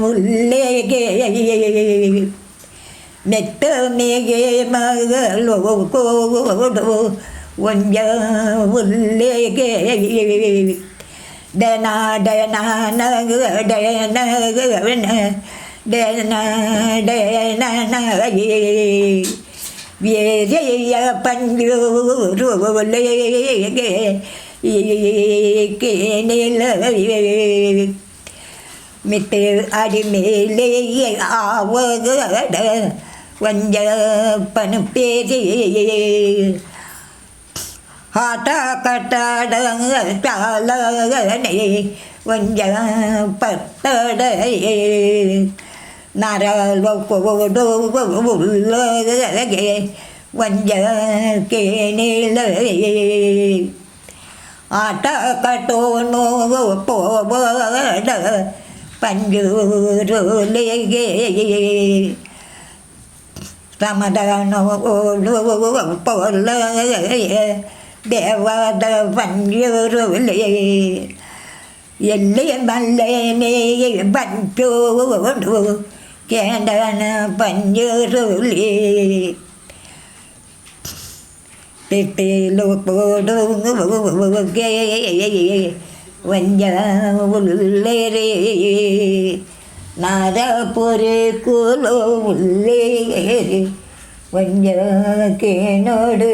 உள்ளேகே மெத்தமேகே மகளோடு ஒஞ்ச உள்ளேகே வேரிய பஞ்சூருலேகே மித்து அடிமேலே ஆவத வஞ்ச பனுப்பேரி ஆட்டா கட்டாடே வஞ்ச பட்டடே நரலோடு உள்ளகே வஞ்ச கேணில ஆட்டா கட்டோனோ போவட பஞ்சூருலேகே சமதானோ போல தேவத பஞ்சூருலே எல்லை மல்லேனே பஞ்சோடு கேண்டன பஞ்சூருலே திட்டிலு போடுகே வஞ்ச உள்ளேரே நாரபுரி குலோ உள்ளேரே வஞ்ச கேனோடு